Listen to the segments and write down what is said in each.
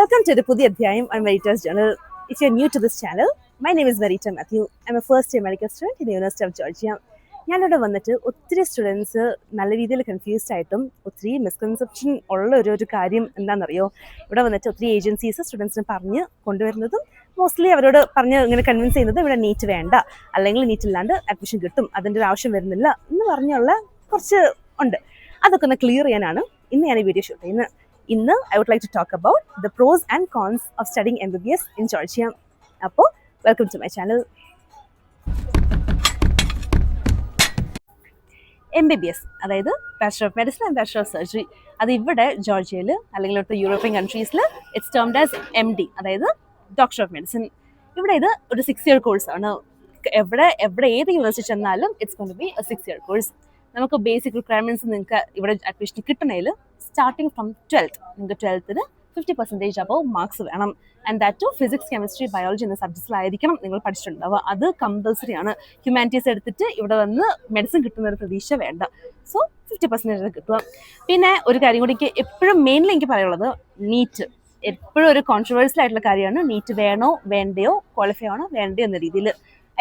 Welcome to the പുതിയ അധ്യായം on Veritas Journal. If you're new to this channel, my name is Verita Matthew. I'm a first year medical student in the University of Georgia. ഞാനിവിടെ വന്നിട്ട് ഒത്തിരി students നല്ല രീതിയിൽ confused ആയിട്ടും ഒത്തിരി misconception ഉള്ള ഒരു കാര്യം എന്താണെന്നറിയോ, ഇവിടെ വന്നിട്ട് ഒത്തിരി ഏജൻസീസ് സ്റ്റുഡൻസിന് പറഞ്ഞ് കൊണ്ടുവരുന്നതും മോസ്റ്റ്ലി അവരോട് പറഞ്ഞ് ഇങ്ങനെ കൺവിൻസ് ചെയ്യുന്നത് ഇവിടെ നീറ്റ് വേണ്ട, അല്ലെങ്കിൽ നീറ്റ് ഇല്ലാണ്ട് അഡ്മിഷൻ കിട്ടും, അതിൻ്റെ ഒരു ആവശ്യം വരുന്നില്ല എന്ന് പറഞ്ഞുള്ള കുറച്ച് ഉണ്ട്. അതൊക്കെ ഒന്ന് ക്ലിയർ ചെയ്യാനാണ് ഇന്ന് ഞാൻ ഈ വീഡിയോ ഷൂട്ട് ചെയ്യുന്നത്. ഇന്ന് I would like to talk about the pros and cons of studying MBBS in Georgia. അപ്പോൾ welcome to my channel. MBBS അതായത് bachelor of medicine and bachelor of surgery, അത് ഇവിടെ ജോർജിയയിൽ അല്ലെങ്കിൽ ഇവിടുത്തെ യൂറോപ്യൻ കൺട്രീസിൽ ഇറ്റ്സ് ടേംഡ് ആസ് MD, അതായത് doctor of medicine. ഇവിടെ ഇത് ഒരു 6 year കോഴ്സാണ്. എവിടെ ഏത് യൂണിവേഴ്സിറ്റി ചെന്നാലും it's going to be a 6 year course. നമുക്ക് ബേസിക് റിക്വയർമെൻറ്റ്സ് നിങ്ങൾക്ക് ഇവിടെ അഡ്മിഷൻ കിട്ടണേൽ സ്റ്റാർട്ടിങ് ഫ്രം 12th നിങ്ങൾക്ക് 12th 50% അബവ് മാർക്സ് വേണം. And that to physics, chemistry, biology എന്ന സബ്ജക്ട്സിലായിരിക്കണം നിങ്ങൾ പഠിച്ചിട്ടുണ്ടാവുക. അത് കമ്പൽസറി ആണ്. ഹ്യൂമാനിറ്റീസ് എടുത്തിട്ട് ഇവിടെ വന്ന് മെഡിസിൻ കിട്ടുന്ന ഒരു പ്രതീക്ഷ വേണ്ട. സോ 50% കിട്ടുക. പിന്നെ ഒരു കാര്യം കൂടി എനിക്ക് എപ്പോഴും മെയിൻലി എനിക്ക് പറയുള്ളത്, നീറ്റ് എപ്പോഴും ഒരു കോൺട്രവേഴ്സ്യൽ ആയിട്ടുള്ള കാര്യമാണ്. നീറ്റ് വേണോ വേണ്ടയോ, ക്വാളിഫൈ ആണോ വേണ്ടയോ എന്ന രീതിയിൽ.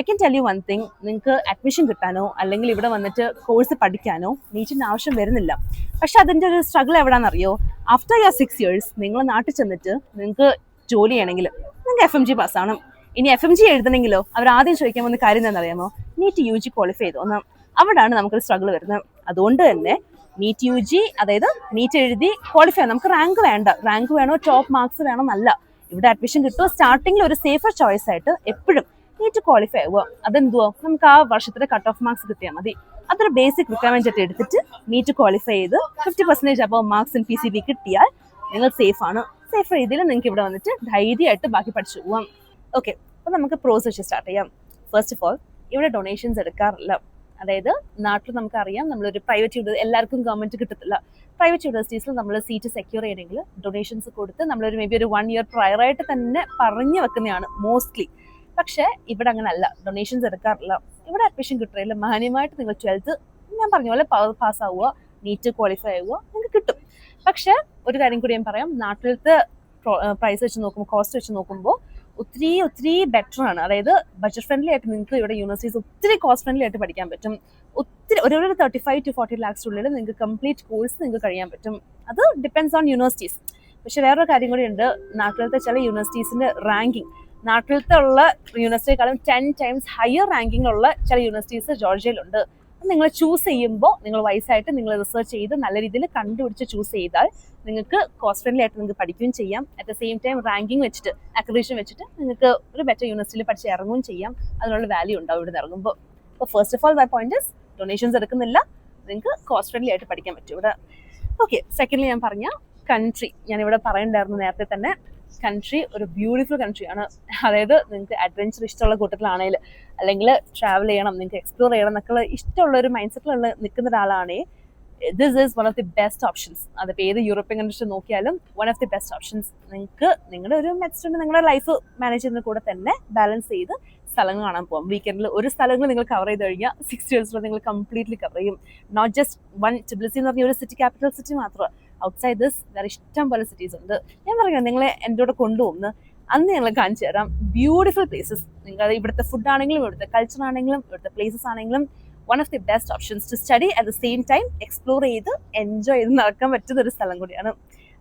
I can tell you one thing, നിങ്ങൾക്ക് അഡ്മിഷൻ കിട്ടാനോ അല്ലെങ്കിൽ ഇവിടെ വന്നിട്ട് കോഴ്സ് പഠിക്കാനോ നീറ്റിൻ്റെ ആവശ്യം വരുന്നില്ല. പക്ഷെ അതിൻ്റെ ഒരു സ്ട്രഗിൾ എവിടെയാണെന്നറിയോ, ആഫ്റ്റർ യുവർ 6 years നിങ്ങൾ നാട്ടിൽ ചെന്നിട്ട് നിങ്ങൾക്ക് ജോലി ചെയ്യണമെങ്കിൽ നിങ്ങൾക്ക് FMG പാസ്സാണ്. ഇനി FMG എഴുതണമെങ്കിലോ അവർ ആദ്യം ചോദിക്കാൻ പോകുന്ന കാര്യം എന്താണെന്നറിയാമോ, നീറ്റ് UG ക്വാളിഫൈ ചെയ്തോന്ന്. അവിടെയാണ് നമുക്കൊരു സ്ട്രഗിൾ വരുന്നത്. അതുകൊണ്ട് തന്നെ നീറ്റ് UG, അതായത് നീറ്റ് എഴുതി ക്വാളിഫൈ, നമുക്ക് റാങ്ക് വേണ്ട, റാങ്ക് വേണോ ടോപ്പ് മാർക്സ് വേണോ എന്നല്ല, ഇവിടെ അഡ്മിഷൻ കിട്ടുമോ സ്റ്റാർട്ടിങ്ങിൽ ഒരു സേഫർ ചോയ്സ് ആയിട്ട് എപ്പോഴും നീറ്റ് ക്വാളിഫൈ ആവുക. അതെന്തുവോ, നമുക്ക് ആ വർഷത്തിലെ കട്ട് ഓഫ് മാർക്സ് കിട്ടിയാൽ മതി. അതൊരു ബേസിക് റിക്വയർമെന്റ് ആയിട്ട് എടുത്തിട്ട് നീറ്റ് ക്വാളിഫൈ ചെയ്ത് 50% അബവ് മാർക്സ് ഇൻ PCB കിട്ടിയാൽ നിങ്ങൾ സേഫ് ആണ്. സേഫ് രീതിയിൽ നിങ്ങൾക്ക് ഇവിടെ വന്നിട്ട് ധൈര്യമായിട്ട് ബാക്കി പഠിച്ചു പോവാം. ഓക്കെ, അപ്പോൾ നമുക്ക് പ്രോസ് വെച്ച് സ്റ്റാർട്ട് ചെയ്യാം. ഫസ്റ്റ് ഓഫ് ഓൾ, ഇവിടെ ഡൊണേഷൻസ് എടുക്കാറില്ല. അതായത് നാട്ടിൽ നമുക്കറിയാം, നമ്മളൊരു പ്രൈവറ്റ് യൂണിവേഴ്സിറ്റി, എല്ലാവർക്കും ഗവൺമെന്റ് കിട്ടത്തില്ല. പ്രൈവറ്റ് യൂണിവേഴ്സിറ്റീസിൽ നമ്മൾ സീറ്റ് സെക്യൂർ ചെയ്യണമെങ്കിൽ ഡൊണേഷൻസ് കൊടുത്ത് നമ്മളൊരു മേ ബി ഒരു 1 year prior ആയിട്ട് തന്നെ പറഞ്ഞു വെക്കുന്നതാണ് മോസ്റ്റ്ലി. പക്ഷേ ഇവിടെ അങ്ങനെ അല്ല, ഡൊണേഷൻസ് എടുക്കാറില്ല. ഇവിടെ അഡ്മിഷൻ കിട്ടുകയില്ല. മാന്യമായിട്ട് നിങ്ങൾ 12th ഞാൻ പറഞ്ഞ പോലെ പാസ്സാവുക, നീറ്റ് ക്വാളിഫൈ ആവുക, നിങ്ങൾക്ക് കിട്ടും. പക്ഷേ ഒരു കാര്യം കൂടി ഞാൻ പറയാം, നാട്ടിലത്തെ പ്രൈസ് വെച്ച് നോക്കുമ്പോൾ, കോസ്റ്റ് വെച്ച് നോക്കുമ്പോൾ ഒത്തിരി ബെറ്റർ ആണ്. അതായത് ബഡ്ജറ്റ് ഫ്രണ്ട്ലി ആയിട്ട് നിങ്ങൾക്ക് ഇവിടെ യൂണിവേഴ്സിറ്റീസ് ഒത്തിരി കോസ്റ്റ് ഫ്രണ്ട്ലി ആയിട്ട് പഠിക്കാൻ പറ്റും. ഒത്തിരി ഒരു 35 to 40 lakhs ഉള്ളിൽ നിങ്ങൾക്ക് കംപ്ലീറ്റ് കോഴ്സ് നിങ്ങൾക്ക് കഴിയാൻ പറ്റും. അത് ഡിപ്പെൻഡ്സ് ഓൺ യൂണിവേഴ്സിറ്റീസ്. പക്ഷെ വേറൊരു കാര്യം കൂടി ഉണ്ട്, നാട്ടിലത്തെ ചില യൂണിവേഴ്സിറ്റീസിന്റെ റാങ്കിങ് നാട്ടിലത്തെ ഉള്ള യൂണിവേഴ്സിറ്റിയെക്കാളും 10 times ഹയർ റാങ്കിങ്ങിലുള്ള ചില യൂണിവേഴ്സിറ്റീസ് ജോർജിയയിലുണ്ട്. നിങ്ങൾ ചൂസ് ചെയ്യുമ്പോൾ നിങ്ങൾ വൈസായിട്ട് നിങ്ങൾ റിസർച്ച് ചെയ്ത് നല്ല രീതിയിൽ കണ്ടുപിടിച്ച് ചൂസ് ചെയ്താൽ നിങ്ങൾക്ക് കോസ്റ്റ് ഫ്രണ്ട്ലി ആയിട്ട് നിങ്ങൾക്ക് പഠിക്കുകയും ചെയ്യാം. At the same time ranking വെച്ചിട്ട്, അക്രഡിറ്റേഷൻ വെച്ചിട്ട് നിങ്ങൾക്ക് ഒരു ബെറ്റർ യൂണിവേഴ്സിറ്റിയിൽ പഠിച്ച് ഇറങ്ങുകയും ചെയ്യാം. അതിനുള്ള വാല്യൂ ഉണ്ടാവും ഇവിടെ ഇറങ്ങുമ്പോൾ. അപ്പോൾ first of all my point is, donations എടുക്കുന്നില്ല, നിങ്ങൾക്ക് കോസ്റ്റ് ഫ്രണ്ട്ലി ആയിട്ട് പഠിക്കാൻ പറ്റും ഇവിടെ. ഓക്കെ, സെക്കൻഡ്ലി ഞാൻ പറഞ്ഞ കൺട്രി, ഞാനിവിടെ പറയണ്ടായിരുന്നു നേരത്തെ തന്നെ, കൺട്രി ഒരു ബ്യൂട്ടിഫുൾ കൺട്രിയാണ്. അതായത് നിങ്ങൾക്ക് അഡ്വഞ്ചർ ഇഷ്ടമുള്ള കൂട്ടത്തിലാണെങ്കിൽ, അല്ലെങ്കിൽ ട്രാവൽ ചെയ്യണം, നിങ്ങൾക്ക് എക്സ്പ്ലോർ ചെയ്യണം എന്നൊക്കെ ഇഷ്ടമുള്ള ഒരു മൈൻഡ് സെറ്റിലുള്ള നിൽക്കുന്ന ഒരാളാണെങ്കിൽ this is one of the best options. അതിപ്പോൾ ഏത് യൂറോപ്യൻ കൺട്രീസ് നോക്കിയാലും one of the best options. നിങ്ങൾക്ക് നിങ്ങളുടെ ഒരു മെച്ചം നിങ്ങളുടെ ലൈഫ് മാനേജ് ചെയ്യുന്ന കൂടെ തന്നെ ബാലൻസ് ചെയ്ത് സ്ഥലങ്ങൾ കാണാൻ പോകാം. വീക്കെൻഡിൽ ഒരു സ്ഥലങ്ങൾ നിങ്ങൾ കവർ ചെയ്ത് കഴിഞ്ഞാൽ 6 years നിങ്ങൾ കംപ്ലീറ്റ്ലി കവർ ചെയ്യും. നോട്ട് ജസ്റ്റ് വൺ, ടിബിലിസി എന്ന് പറഞ്ഞ ഒരു സിറ്റി, ക്യാപിറ്റൽ സിറ്റി മാത്രമേ. ഔട്ട്സൈഡ് ദിസ് വേറെ ഇഷ്ടം പോലെ സിറ്റീസ് ഉണ്ട്. ഞാൻ പറയുന്നത് നിങ്ങളെ എൻ്റെ കൂടെ കൊണ്ടുപോകുന്നു, അന്ന് ഞങ്ങൾ കാണിച്ചു തരാം ബ്യൂട്ടിഫുൾ പ്ലേസസ്. നിങ്ങൾ ഇവിടുത്തെ ഫുഡ് ആണെങ്കിലും ഇവിടുത്തെ കൾച്ചർ ആണെങ്കിലും ഇവിടുത്തെ പ്ലേസസ് ആണെങ്കിലും one of the best options to study at the same time explore ചെയ്ത് എൻജോയ് ചെയ്ത് നടക്കാൻ പറ്റുന്ന ഒരു സ്ഥലം കൂടിയാണ്.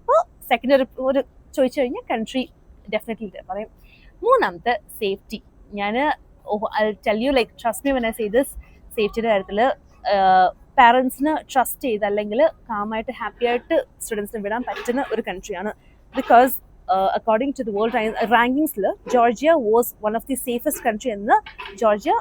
അപ്പോൾ സെക്കൻഡ് ഒരു ചോദിച്ചു കഴിഞ്ഞാൽ കൺട്രി ഡെഫിനറ്റ്ലി പറയും. മൂന്നാമത്തെ സേഫ്റ്റി. ഞാൻ tell you like trust me when I say this, സേഫ്റ്റിയുടെ കാര്യത്തിൽ പാരൻസിന് ട്രസ്റ്റ് ചെയ്ത് അല്ലെങ്കിൽ കാമായിട്ട് ഹാപ്പി ആയിട്ട് സ്റ്റുഡൻസിന് വിടാൻ പറ്റുന്ന ഒരു കൺട്രിയാണ്. Because according to the world റാങ്കിങ്സിൽ Georgia was one of the safest country എന്ന് ജോർജിയ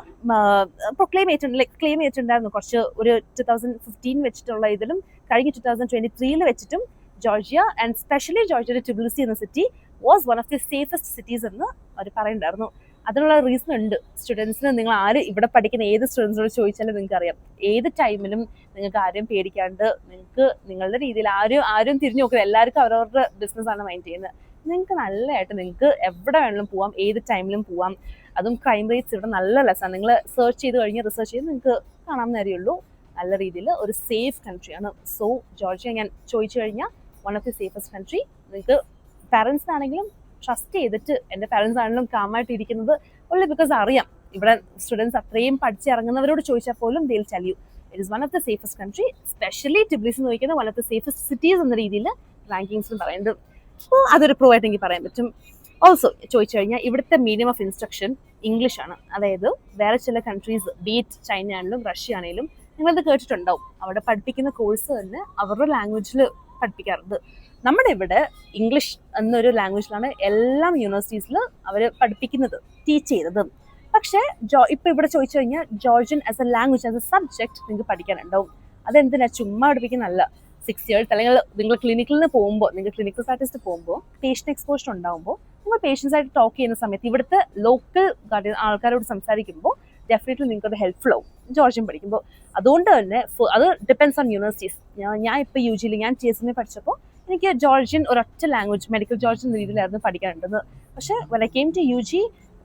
ക്ലെയിം ചെയ്തിട്ടുണ്ടായിരുന്നു. കുറച്ച് ഒരു 2015 വെച്ചിട്ടുള്ള ഇതിലും കഴിഞ്ഞ 2023 വെച്ചിട്ടും ജോർജിയ ആൻഡ് സ്പെഷ്യലി ജോർജിയയുടെ ടിബിലിസി എന്ന city was one of the safest cities എന്ന് അവർ പറയുന്നുണ്ടായിരുന്നു. അതിനുള്ള റീസൺ ഉണ്ട്. സ്റ്റുഡൻസിന്, നിങ്ങൾ ആര് ഇവിടെ പഠിക്കുന്ന ഏത് സ്റ്റുഡൻസിനോട് ചോദിച്ചാലും നിങ്ങൾക്ക് അറിയാം, ഏത് ടൈമിലും നിങ്ങൾക്ക് ആരും പേടിക്കാണ്ട് നിങ്ങൾക്ക് നിങ്ങളുടെ രീതിയിൽ ആരും തിരിഞ്ഞു നോക്കുക, എല്ലാവർക്കും അവരവരുടെ ബിസിനസ്സാണ് മൈൻഡ് ചെയ്യുന്നത്. നിങ്ങൾക്ക് നല്ലതായിട്ട് നിങ്ങൾക്ക് എവിടെ വേണമെങ്കിലും പോവാം, ഏത് ടൈമിലും പോവാം. അതും ക്രൈം റേറ്റ്സ് ഇവിടെ നല്ല ലെസ്സാണ്. നിങ്ങൾ സെർച്ച് ചെയ്ത് കഴിഞ്ഞ് റിസർച്ച് ചെയ്ത് നിങ്ങൾക്ക് കാണാമെന്ന് അറിയുള്ളൂ. നല്ല രീതിയിൽ ഒരു സേഫ് കൺട്രിയാണ്. സോ ജോർജിയ ഞാൻ ചോദിച്ചു കഴിഞ്ഞാൽ one of the safest country. നിങ്ങൾക്ക് പാരൻസിനാണെങ്കിലും ട്രസ്റ്റ് ചെയ്തിട്ട് എൻ്റെ പാരൻസ് ആണെങ്കിലും കാമായിട്ട് ഇരിക്കുന്നത് ഓൺലി ബിക്കോസ് അറിയാം ഇവിടെ സ്റ്റുഡൻസ് അത്രയും പഠിച്ചിറങ്ങുന്നവരോട് ചോദിച്ചാൽ പോലും they'll tell you it is one of the safest country, specially Tbilisi എന്ന് ചോദിക്കുന്നത് one of the safest cities എന്ന രീതിയിൽ റാങ്കിങ്സിൽ പറയുന്നത്. അപ്പോൾ അതൊരു പ്രോ ആയിട്ട് എനിക്ക് പറയാൻ പറ്റും. ഓൾസോ ചോദിച്ചു കഴിഞ്ഞാൽ ഇവിടുത്തെ മീഡിയം ഓഫ് ഇൻസ്ട്രക്ഷൻ ഇംഗ്ലീഷ് ആണ്. അതായത് വേറെ ചില കൺട്രീസ് ബീറ്റ് ചൈന ആണെങ്കിലും റഷ്യ ആണെങ്കിലും നിങ്ങളത് കേട്ടിട്ടുണ്ടാവും, അവിടെ പഠിപ്പിക്കുന്ന കോഴ്സ് തന്നെ അവരുടെ ലാംഗ്വേജിൽ പഠിപ്പിക്കാറുണ്ട്. നമ്മുടെ ഇവിടെ ഇംഗ്ലീഷ് എന്നൊരു ലാംഗ്വേജിലാണ് എല്ലാ യൂണിവേഴ്സിറ്റീസിൽ അവർ പഠിപ്പിക്കുന്നത്, ടീച്ച് ചെയ്തത്. പക്ഷേ ഇപ്പൊ ഇവിടെ ചോദിച്ചു കഴിഞ്ഞാൽ Georgian as A language as A subject നിങ്ങൾക്ക് പഠിക്കാനുണ്ടാവും. അതെന്തിനാ ചുമ്മാ പഠിപ്പിക്കുന്നതല്ല. 6 years അല്ലെങ്കിൽ നിങ്ങൾ ക്ലിനിക്കിൽ നിന്ന് പോകുമ്പോൾ, നിങ്ങൾ ക്ലിനിക്കൽ പ്രാക്ടീസിന് പോകുമ്പോൾ പേഷ്യൻ്റ് എക്സ്പോഷർ ഉണ്ടാകുമ്പോൾ നിങ്ങൾ പേഷ്യൻസ് ആയിട്ട് ടോക്ക് ചെയ്യുന്ന സമയത്ത് ഇവിടുത്തെ ലോക്കൽ ആൾക്കാരോട് സംസാരിക്കുമ്പോൾ ഡെഫിനറ്റ്ലി നിങ്ങൾക്ക് ഹെൽപ്ഫുൾ ആവും ജോർജിയൻ പഠിക്കുമ്പോൾ. അതുകൊണ്ട് തന്നെ അത് ഡിപ്പെൻഡ്സ് ഓൺ യൂണിവേഴ്സിറ്റീസ്. ഞാൻ ഇപ്പോൾ UGയിൽ ഞാൻ TSM പഠിച്ചപ്പോൾ എനിക്ക് ജോർജിയൻ ഒരൊറ്റ ലാംഗ്വേജ് മെഡിക്കൽ ജോർജിയൻ എന്ന രീതിയിലായിരുന്നു പഠിക്കാനുള്ളത്. പക്ഷേ when I came to UG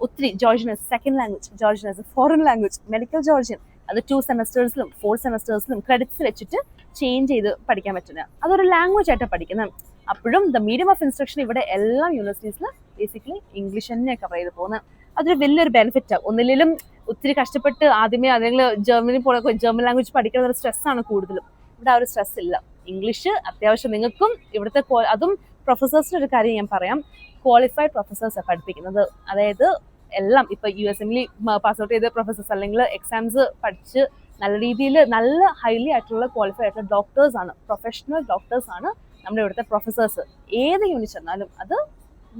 ഒത്തിരി Georgian as second language, Georgian as A foreign language, medical Georgian അത് 2 സെമസ്റ്റേഴ്സിലും 4 സെമസ്റ്റേഴ്സിലും ക്രെഡിറ്റ്സ് വെച്ചിട്ട് ചേഞ്ച് ചെയ്ത് പഠിക്കാൻ പറ്റുന്ന അതൊരു ലാംഗ്വേജ് ആയിട്ടാണ് പഠിക്കുന്നത്. അപ്പോഴും ദ മീഡിയം ഓഫ് ഇൻസ്ട്രക്ഷൻ ഇവിടെ എല്ലാ യൂണിവേഴ്സിറ്റീസിലും ബേസിക്കലി ഇംഗ്ലീഷ് തന്നെ കവർ ചെയ്ത് പോകുന്നത്. അതൊരു വലിയൊരു ബെനിഫിറ്റാണ്. ഒന്നിലും ഒത്തിരി കഷ്ടപ്പെട്ട് ആദ്യമേ അല്ലെങ്കിൽ ജർമ്മനി പോലെ ജർമ്മൻ ലാംഗ്വേജ് പഠിക്കുന്ന ഒരു സ്ട്രെസ്സാണ് കൂടുതലും. ഇവിടെ ആ ഒരു സ്ട്രെസ് ഇല്ല. ഇംഗ്ലീഷ് അത്യാവശ്യം നിങ്ങൾക്കും ഇവിടുത്തെ അതും പ്രൊഫസേഴ്സിൻ്റെ ഒരു കാര്യം ഞാൻ പറയാം, ക്വാളിഫൈഡ് പ്രൊഫസേഴ്സാണ് പഠിപ്പിക്കുന്നത്. അതായത് എല്ലാം ഇപ്പൊ USMൽ പാസ് ഔട്ട് ചെയ്ത പ്രൊഫസേഴ്സ് അല്ലെങ്കിൽ എക്സാംസ് പഠിച്ച് നല്ല രീതിയിൽ നല്ല ഹൈലി ആയിട്ടുള്ള ക്വാളിഫൈഡ് ആയിട്ടുള്ള ഡോക്ടേഴ്സ് ആണ്, പ്രൊഫഷണൽ ഡോക്ടേഴ്സ് ആണ് നമ്മുടെ ഇവിടുത്തെ പ്രൊഫസേഴ്സ്. ഏത് യൂണിറ്റ് ചെന്നാലും അത്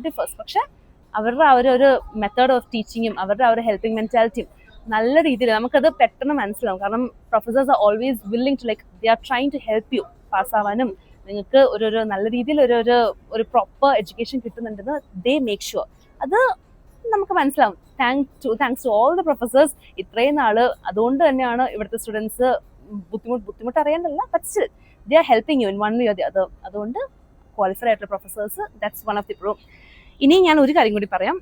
ഡിഫേഴ്സ്. പക്ഷെ അവരുടെ ആ ഒരു മെത്തേഡ് ഓഫ് ടീച്ചിങ്ങും അവരുടെ ആ ഒരു ഹെൽപ്പിംഗ് മെന്റാലിറ്റിയും നല്ല രീതിയിൽ നമുക്കത് പെട്ടെന്ന് മനസ്സിലാവും. കാരണം professors are always willing to like they are trying to help you പാസ്സാവാനും നിങ്ങൾക്ക് ഒരു നല്ല രീതിയിൽ ഒരു പ്രോപ്പർ എഡ്യൂക്കേഷൻ കിട്ടുന്നുണ്ടെന്ന് ദേ മേക്ക് ഷുവർ. അത് നമുക്ക് മനസ്സിലാവും. Thanks to all the professors ഇത്രയും നാള്. അതുകൊണ്ട് തന്നെയാണ് ഇവിടുത്തെ സ്റ്റുഡൻസ് ബുദ്ധിമുട്ട് അറിയാനല്ല, but still they are helping you in one way or the other. അതുകൊണ്ട് ക്വാളിഫൈഡ് ആയിട്ടുള്ള professors that's one of the pro. ഇനി ഞാൻ ഒരു കാര്യം കൂടി പറയാം,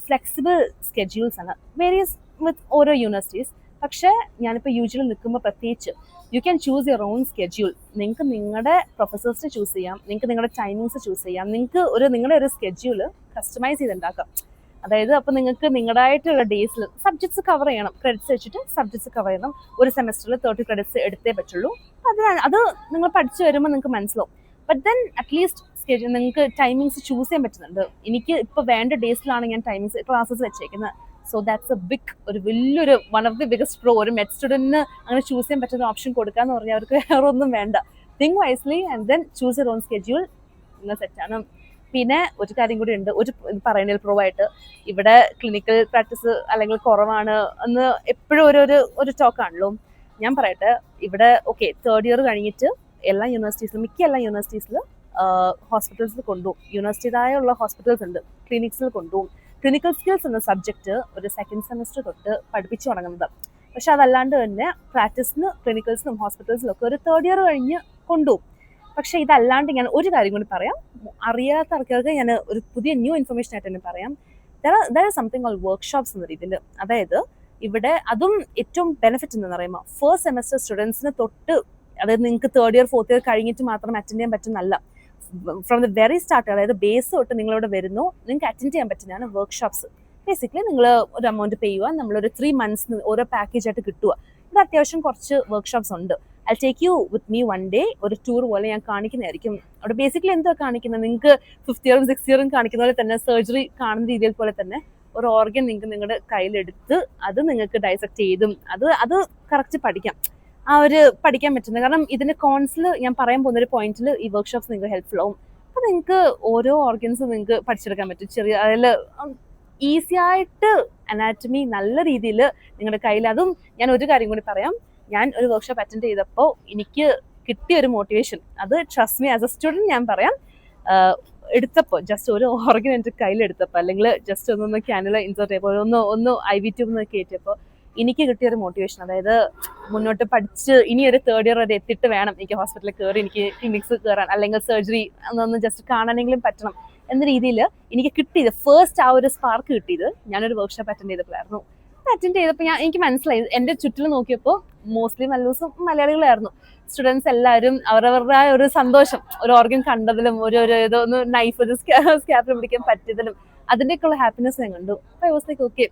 ഫ്ലെക്സിബിൾ സ്കെഡ്യൂൾസ് ആണ് വേരിയസ് വിത്ത് ഓരോ യൂണിവേഴ്സിറ്റീസ്. പക്ഷേ ഞാനിപ്പോൾ UGയിൽ നിൽക്കുമ്പോൾ പ്രത്യേകിച്ച് you can choose your own schedule. നിങ്ങൾക്ക് നിങ്ങളുടെ പ്രൊഫസേഴ്സിനെ ചൂസ് ചെയ്യാം, നിങ്ങൾക്ക് നിങ്ങളുടെ ടൈമിങ്സ് ചൂസ് ചെയ്യാം, നിങ്ങൾക്ക് നിങ്ങളുടെ ഒരു സ്കെഡ്യൂൾ കസ്റ്റമൈസ് ചെയ്തുണ്ടാക്കാം. അതായത് അപ്പോൾ നിങ്ങൾക്ക് നിങ്ങളുടേതായിട്ടുള്ള ഡേയ്സിൽ സബ്ജക്ട്സ് കവർ ചെയ്യണം, ക്രെഡിറ്റ്സ് വെച്ചിട്ട് സബ്ജക്ട്സ് കവർ ചെയ്യണം. ഒരു സെമസ്റ്ററിൽ 30 ക്രെഡിറ്റ്സ് എടുത്തേ പറ്റുള്ളൂ. അത് നിങ്ങൾ പഠിച്ചു വരുമ്പോൾ നിങ്ങൾക്ക് മനസ്സിലാവും. ബട്ട് ദെൻ അറ്റ്ലീസ്റ്റ് സ്കെഡ്യൂൾ നിങ്ങൾക്ക് ടൈമിങ്സ് ചൂസ് ചെയ്യാൻ പറ്റുന്നുണ്ട്. എനിക്ക് ഇപ്പോൾ വേണ്ട ഡേയ്സിലാണ് ഞാൻ ടൈമിങ്സ് ക്ലാസ്സസ് വെച്ചേക്കുന്നത്. സോ ദാറ്റ്സ് എ ഒരു വലിയൊരു one of the biggest pro. ഒരു മെഡ് സ്റ്റുഡൻറ്റിന് അങ്ങനെ ചൂസ് ചെയ്യാൻ പറ്റുന്ന ഓപ്ഷൻ കൊടുക്കാന്ന് പറഞ്ഞാൽ അവർക്ക് വേറെ ഒന്നും വേണ്ട. Think wisely and then choose your own schedule. നിങ്ങൾ സെറ്റാണ്. പിന്നെ ഒരു കാര്യം കൂടി ഉണ്ട്, ഒരു പറയുന്നതിൽ പ്രോ ആയിട്ട് ഇവിടെ ക്ലിനിക്കൽ പ്രാക്ടീസ് അല്ലെങ്കിൽ കുറവാണ് എന്ന് എപ്പോഴും ഒരു ടോക്കാണല്ലോ. ഞാൻ പറയട്ടെ, ഇവിടെ ഓക്കെ 3rd year കഴിഞ്ഞിട്ട് എല്ലാ യൂണിവേഴ്സിറ്റീസിലും മിക്ക എല്ലാ യൂണിവേഴ്സിറ്റീസിലും ഹോസ്പിറ്റൽസിൽ കൊണ്ടുപോകും. യൂണിവേഴ്സിറ്റിയുടേതായുള്ള ഹോസ്പിറ്റൽസ് ഉണ്ട്, ക്ലിനിക്സിൽ കൊണ്ടുപോകും. ക്ലിനിക്കൽ സ്കിൽസ് എന്ന സബ്ജക്റ്റ് ഒരു 2nd semester തൊട്ട് പഠിപ്പിച്ചു തുടങ്ങുന്നത്. പക്ഷെ അതല്ലാണ്ട് തന്നെ പ്രാക്ടീസിന് ക്ലിനിക്കൽസിനും ഹോസ്പിറ്റൽസിലും ഒക്കെ ഒരു 3rd year കഴിഞ്ഞ് കൊണ്ടുപോകും. പക്ഷെ ഇതല്ലാണ്ട് ഞാൻ ഒരു കാര്യം കൂടി പറയാം, അറിയാത്ത ആൾക്കാർക്ക് ഞാൻ ഒരു പുതിയ ന്യൂ ഇൻഫർമേഷൻ ആയിട്ട് തന്നെ പറയാം. There are something all workshops എന്ന രീതിയിൽ. അതായത് ഇവിടെ അതും ഏറ്റവും ബെനിഫിറ്റ് എന്ന് പറയുമ്പോൾ 1st semester സ്റ്റുഡൻസിന് തൊട്ട്, അതായത് നിങ്ങൾക്ക് 3rd year 4th year കഴിഞ്ഞിട്ട് മാത്രം അറ്റൻഡ് ചെയ്യാൻ പറ്റുന്നല്ല, ഫ്രം ദ വെരി സ്റ്റാർട്ട്, അതായത് ബേസ് തൊട്ട് നിങ്ങളിവിടെ വരുന്നു, നിങ്ങൾക്ക് അറ്റൻഡ് ചെയ്യാൻ പറ്റുന്നതാണ് വർക്ക്ഷോപ്സ്. ബേസിക്കലി നിങ്ങൾ ഒരു എമൗണ്ട് പേ ചെയ്യുക, നമ്മളൊരു 3 months ഓരോ പാക്കേജ് ആയിട്ട് കിട്ടുക. ഇവിടെ അത്യാവശ്യം കുറച്ച് വർക്ക്ഷോപ്സ് ഉണ്ട്. I take you with me one day, ഒരു ടൂർ പോലെ ഞാൻ കാണിക്കുന്നതായിരിക്കും. അവിടെ ബേസിക്കലി എന്താ കാണിക്കുന്നത്, നിങ്ങൾക്ക് 5th year 6th year കാണിക്കുന്ന പോലെ തന്നെ, സർജറി കാണുന്ന രീതിയിൽ പോലെ തന്നെ ഒരു ഓർഗൻ നിങ്ങൾക്ക് നിങ്ങളുടെ കയ്യിലെടുത്ത് അത് നിങ്ങൾക്ക് ഡൈസെക്ട് ചെയ്തും അത് കറക്റ്റ് പഠിക്കാം. പഠിക്കാൻ പറ്റുന്നത്. കാരണം ഇതിന്റെ കോൺസിൽ ഞാൻ പറയാൻ പോകുന്ന ഒരു പോയിന്റിൽ ഈ വർക്ക്ഷോപ്സ് നിങ്ങൾക്ക് ഹെൽപ്ഫുൾ ആവും. അപ്പോൾ നിങ്ങൾക്ക് ഓരോ ഓർഗൻസ് നിങ്ങൾക്ക് പഠിച്ചെടുക്കാൻ പറ്റും. അതിൽ ഈസി ആയിട്ട് അനാറ്റമി നല്ല രീതിയിൽ നിങ്ങളുടെ കയ്യിൽ. അതും ഞാൻ ഒരു കാര്യം കൂടി പറയാം, ഞാൻ ഒരു വർക്ക്ഷോപ്പ് അറ്റൻഡ് ചെയ്തപ്പോൾ എനിക്ക് കിട്ടിയ ഒരു മോട്ടിവേഷൻ, അത് trust me as A student ഞാൻ പറയാം, എടുത്തപ്പോൾ ജസ്റ്റ് ഒരു ഓർഗൻ എൻ്റെ കയ്യിലെടുത്തപ്പോൾ, അല്ലെങ്കിൽ ജസ്റ്റ് ഒന്ന് ക്യാനുല ഇൻസേർട്ട് ചെയ്യപ്പോൾ, ഒന്ന് IV ട്യൂബ് കയറ്റിയപ്പോൾ എനിക്ക് കിട്ടിയൊരു മോട്ടിവേഷൻ, അതായത് മുന്നോട്ട് പഠിച്ച് ഇനി ഒരു 3rd year വരെ എത്തിയിട്ട് വേണം എനിക്ക് ഹോസ്പിറ്റലിൽ കയറി എനിക്ക് ക്ലിനിക്സ് കയറാൻ, അല്ലെങ്കിൽ സർജറി ഒന്ന് ജസ്റ്റ് കാണാനെങ്കിലും പറ്റണം എന്ന രീതിയിൽ എനിക്ക് കിട്ടിയത് ഫസ്റ്റ് ആ ഒരു സ്പാർക്ക് കിട്ടിയത് ഞാനൊരു വർക്ക്ഷോപ്പ് അറ്റൻഡ് ചെയ്തപ്പോഴായിരുന്നു. അറ്റൻഡ് ചെയ്തപ്പോൾ എനിക്ക് മനസ്സിലായി, എൻ്റെ ചുറ്റിലും നോക്കിയപ്പോൾ മോസ്റ്റ്ലി നല്ല ദിവസം മലയാളികളായിരുന്നു. സ്റ്റുഡൻസ് എല്ലാവരും അവരവരുടെ ഒരു സന്തോഷം, ഒരു ഓർഗൻ കണ്ടതിലും ഇതൊന്ന് നൈഫ് ഒരു സ്കാപ്പിൽ പിടിക്കാൻ പറ്റിയതിലും അതിൻ്റെയൊക്കെയുള്ള ഹാപ്പിനെസ് ഞാൻ കണ്ടു. അപ്പോൾ ഐ വാസ് ലൈക്ക് ഓക്കെ,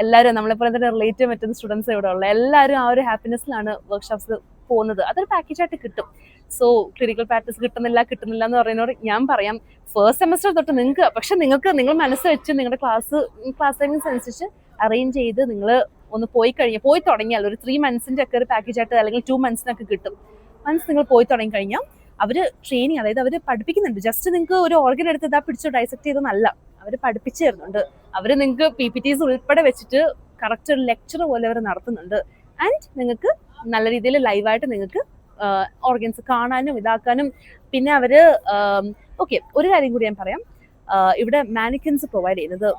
എല്ലാവരും നമ്മളെപ്പോലെ തന്നെ റിലേറ്റ് ചെയ്യാൻ പറ്റുന്ന സ്റ്റുഡൻസ് ഇവിടെ ഉള്ളത്, എല്ലാവരും ആ ഒരു ഹാപ്പിനെസ്സിലാണ് വർക്ക്ഷോപ്സിൽ പോകുന്നത്. അതൊരു പാക്കേജായിട്ട് കിട്ടും. സോ ക്ലിനിക്കൽ പ്രാക്ടീസ് കിട്ടുന്നില്ല എന്ന് പറയുന്നവർ ഞാൻ പറയാം, ഫസ്റ്റ് സെമസ്റ്റർ തൊട്ട് നിങ്ങൾക്ക്, പക്ഷെ നിങ്ങൾ മനസ്സ് വെച്ച് നിങ്ങളുടെ ക്ലാസ് ടൈമിങ്സ് അനുസരിച്ച് അറേഞ്ച് ചെയ്ത് നിങ്ങൾ ഒന്ന് പോയി തുടങ്ങിയാൽ ഒരു 3 months ഒക്കെ ഒരു പാക്കേജായിട്ട് അല്ലെങ്കിൽ 2 months കിട്ടും. വൺസ് നിങ്ങൾ പോയി തുടങ്ങി കഴിഞ്ഞാൽ അവർ ട്രെയിനിങ്, അതായത് അവർ പഠിപ്പിക്കുന്നുണ്ട്. ജസ്റ്റ് നിങ്ങൾക്ക് ഒരു ഓർഗൻ എടുത്ത് ഇതാ പിടിച്ച് ഡൈസെക്ട് ചെയ്തെന്നല്ല, അവർ പഠിപ്പിച്ചു തരുന്നുണ്ട്. അവർ നിങ്ങൾക്ക് PPTs ഉൾപ്പെടെ വെച്ചിട്ട് കറക്റ്റ് ഒരു ലെക്ചർ പോലെ അവർ നടത്തുന്നുണ്ട്. ആൻഡ് നിങ്ങൾക്ക് നല്ല രീതിയിൽ ലൈവായിട്ട് നിങ്ങൾക്ക് ഓർഗൻസ് കാണാനും ഇതാക്കാനും. പിന്നെ അവര് ഓക്കെ, ഒരു കാര്യം കൂടി ഞാൻ പറയാം, ഇവിടെ മാനിക്കൻസ് പ്രൊവൈഡ് ചെയ്യുന്നത്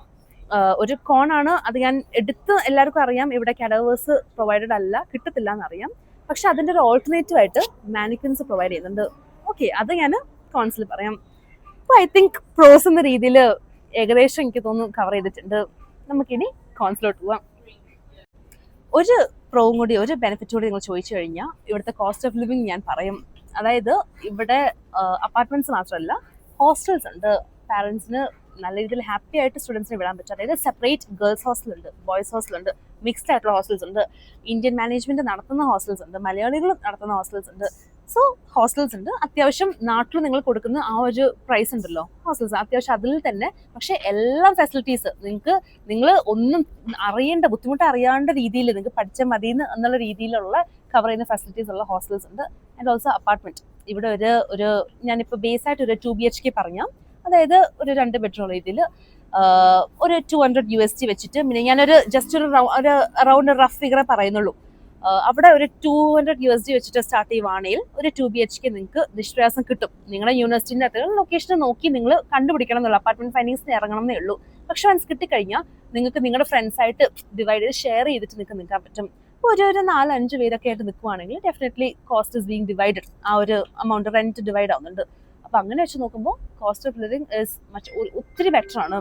ഒരു കോണാണ്. അത് ഞാൻ എടുത്ത് എല്ലാവർക്കും അറിയാം, ഇവിടെ കാഡവേഴ്സ് പ്രൊവൈഡഡ് അല്ല, കിട്ടത്തില്ല എന്നറിയാം. പക്ഷെ അതിൻ്റെ ഒരു ഓൾട്ടർനേറ്റീവ് ആയിട്ട് മാനിക്കൻസ് പ്രൊവൈഡ് ചെയ്യുന്നുണ്ട്. ഓക്കെ, അത് ഞാൻ കോൺസിൽ പറയാം. അപ്പോൾ ഐ തിങ്ക് പ്രോസ് എന്ന രീതിയിൽ ഏകദേശം എനിക്ക് തോന്നുന്നു കവർ ചെയ്തിട്ടുണ്ട്. നമുക്കിനി കോൺസിലോട്ട് പോവാം. ഒരു പ്രോവും കൂടി, ഒരു ബെനിഫിറ്റ് കൂടി നിങ്ങൾ ചോദിച്ചു കഴിഞ്ഞാൽ ഇവിടുത്തെ കോസ്റ്റ് ഓഫ് ലിവിങ് ഞാൻ പറയും. അതായത് ഇവിടെ അപ്പാർട്ട്മെന്റ്സ് മാത്രമല്ല, ഹോസ്റ്റൽസ് ഉണ്ട്. പാരൻസിന് നല്ല രീതിയിൽ ഹാപ്പി ആയിട്ട് സ്റ്റുഡൻസിനെ വിടാൻ പറ്റും. അതായത് സെപ്പറേറ്റ് ഗേൾസ് ഹോസ്റ്റലുണ്ട്, ബോയ്സ് ഹോസ്റ്റലുണ്ട്, മിക്സ്ഡ് ആയിട്ടുള്ള ഹോസ്റ്റൽസ് ഉണ്ട്, ഇന്ത്യൻ മാനേജ്മെന്റ് നടത്തുന്ന ഹോസ്റ്റൽസ് ഉണ്ട്, മലയാളികൾ നടത്തുന്ന ഹോസ്റ്റൽസ് ഉണ്ട്. സോ ഹോസ്റ്റൽസ് ഉണ്ട്. അത്യാവശ്യം നാട്ടിൽ നിങ്ങൾ കൊടുക്കുന്ന ആ ഒരു പ്രൈസ് ഉണ്ടല്ലോ ഹോസ്റ്റൽസ്, അത്യാവശ്യം അതിൽ തന്നെ. പക്ഷെ എല്ലാ ഫെസിലിറ്റീസ് നിങ്ങൾ ഒന്നും ബുദ്ധിമുട്ട് അറിയാണ്ട രീതിയിൽ നിങ്ങൾക്ക് പഠിച്ചാൽ മതി എന്നുള്ള രീതിയിലുള്ള കവർ ചെയ്യുന്ന ഫെസിലിറ്റീസ് ഉള്ള ഹോസ്റ്റൽസ് ഉണ്ട്. And also apartment. ഇവിടെ ഒരു ഞാനിപ്പോൾ ബേസ് ആയിട്ട് ഒരു 2 BHK പറഞ്ഞാൽ, അതായത് ഒരു 2 bedroom രീതിയിൽ ഒരു $200 വെച്ചിട്ട്, പിന്നെ ഞാനൊരു ജസ്റ്റ് ഒരു അറൗണ്ട് റഫ് ഫിഗറെ പറയുന്നുള്ളൂ. അവിടെ ഒരു $200 വെച്ചിട്ട് സ്റ്റാർട്ട് ചെയ്യുവാണെങ്കിൽ ഒരു 2 BHK നിങ്ങൾക്ക് നിഷ്പ്രയാസം കിട്ടും. നിങ്ങളുടെ യൂണിവേഴ്സിറ്റിന്റെ അത്ര ലൊക്കേഷൻ നോക്കി നിങ്ങൾ കണ്ടുപിടിക്കണം എന്നുള്ള അപ്പാർട്ട്മെന്റ് ഫൈനാൻസിന് ഇറങ്ങണം എന്നേ ഉള്ളൂ. പക്ഷെ വൺസ് കിട്ടിക്കഴിഞ്ഞാൽ നിങ്ങൾക്ക് നിങ്ങളുടെ ഫ്രണ്ട്സ് ആയിട്ട് ഡിവൈഡ് ചെയ്ത് ഷെയർ ചെയ്തിട്ട് നിങ്ങൾക്ക് നിൽക്കാൻ പറ്റും. ഇപ്പോൾ ഒരു 4-5 പേരൊക്കെ ആയിട്ട് നിൽക്കുവാണെങ്കിൽ definitely cost is being divided, ആ ഒരു എമൗണ്ട് റെന്റ് ഡിവൈഡ് ആവുന്നുണ്ട്. അപ്പൊ അങ്ങനെ വെച്ച് നോക്കുമ്പോൾ കോസ്റ്റ് ഓഫ് ലിവിങ് ഇസ് ഒത്തിരി ബെറ്റർ ആണ്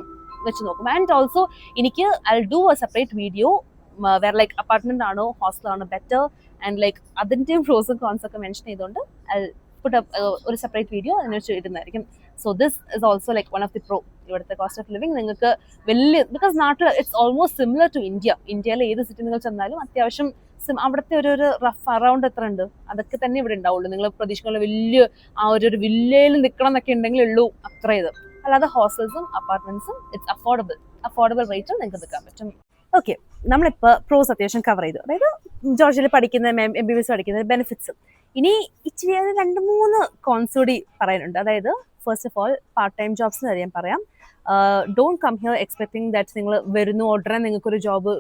വെച്ച് നോക്കുമ്പോൾ. ആൻഡ് ഓൾസോ എനിക്ക് I do A separate video വേറെ ലൈക്ക് അപ്പാർട്ട്മെന്റ് ആണോ ഹോസ്റ്റലാണോ ബെറ്റർ, ആൻഡ് ലൈക്ക് അതിൻ്റെയും പ്രോസും കോൺസ് ഒക്കെ മെൻഷൻ ചെയ്തുകൊണ്ട് ഐ പുട്ട് ഒരു സെപ്പറേറ്റ് വീഡിയോ അതിനെ വെച്ച് ഇടുന്നതായിരിക്കും. So this is also like one of the pro. ഇവിടുത്തെ കോസ്റ്റ് ഓഫ് ലിവിങ് നിങ്ങൾക്ക് ബിക്കോസ് നാട്ടിൽ ഇറ്റ്സ് ഓൾമോസ്റ്റ് സിമിലർ ടു ഇന്ത്യയിലെ ഏത് സിറ്റി നിങ്ങൾ ചെന്നാലും അത്യാവശ്യം അവിടുത്തെ ഒരു റഫ് അറൗണ്ട് എത്ര ഉണ്ട് അതൊക്കെ തന്നെ ഇവിടെ ഉണ്ടാവുള്ളൂ. നിങ്ങൾ പ്രതീക്ഷിക്കുന്ന വലിയ ആ ഒരു വില്ലയിൽ നിൽക്കണം എന്നൊക്കെ ഉണ്ടെങ്കിൽ ഉള്ളൂ അത്ര ഇത്. അല്ലാതെ ഹോസ്റ്റൽസും അപ്പാർട്ട്മെന്റ്സും ഇറ്റ്സ് അഫോർഡബിൾ റേറ്റിൽ നിങ്ങൾക്ക് നിൽക്കാൻ പറ്റും. ഓക്കെ, നമ്മളിപ്പോൾ പ്രോസ് അത്യാവശ്യം കവർ ചെയ്തു. അതായത് ജോർജിയയിൽ പഠിക്കുന്ന MBBS പഠിക്കുന്ന ബെനിഫിറ്റ്സ്. ഇനി ഇച്ചിരി 2-3 കോൺസ് കൂടി പറയാനുണ്ട്. അതായത് first of all part time ജോബ്സിന് കാര്യം പറയാം. Don't come here expecting that നിങ്ങൾ വരുന്നു ഉടനെ നിങ്ങൾക്കൊരു ജോബ്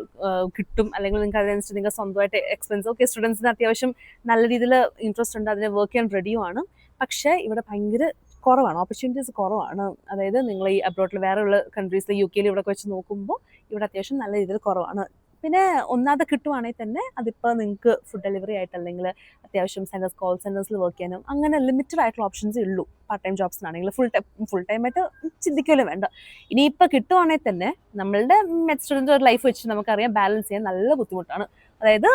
കിട്ടും, അല്ലെങ്കിൽ നിങ്ങൾക്ക് അതനുസരിച്ച് നിങ്ങൾ സ്വന്തമായിട്ട് എക്സ്പെൻസ്. ഓക്കെ, സ്റ്റുഡൻസിന് അത്യാവശ്യം നല്ല രീതിയിൽ ഇൻട്രസ്റ്റ് ഉണ്ട്, അതിനെ വർക്ക് ചെയ്യാൻ റെഡിയുമാണ്. പക്ഷേ ഇവിടെ ഭയങ്കര കുറവാണ്, ഓപ്പർച്യൂണിറ്റീസ് കുറവാണ്. അതായത് നിങ്ങൾ ഈ അബ്രോഡിൽ വേറെയുള്ള കൺട്രീസിൽ UK ഇവിടെ വെച്ച് നോക്കുമ്പോൾ ഇവിടെ അത്യാവശ്യം നല്ല രീതിയിൽ കുറവാണ്. പിന്നെ ഒന്നാമത് കിട്ടുവാണെങ്കിൽ തന്നെ അതിപ്പോൾ നിങ്ങൾക്ക് ഫുഡ് ഡെലിവറി ആയിട്ട് അല്ലെങ്കിൽ അത്യാവശ്യം കോൾ സെൻറ്റേഴ്സിൽ വർക്ക് ചെയ്യാനും അങ്ങനെ ലിമിറ്റഡ് ആയിട്ടുള്ള ഓപ്ഷൻസേ ഉള്ളൂ. പാർട്ട് ടൈം ജോബ്സിനാണെങ്കിൽ ഫുൾ ടൈം ആയിട്ട് ചിന്തിക്കുമല്ലോ വേണ്ട. ഇനിയിപ്പോൾ കിട്ടുവാണെങ്കിൽ തന്നെ നമ്മളുടെ സ്റ്റുഡൻറ്റ് ഒരു ലൈഫ് വെച്ച് നമുക്കറിയാം ബാലൻസ് ചെയ്യാൻ നല്ല ബുദ്ധിമുട്ടാണ്. അതായത്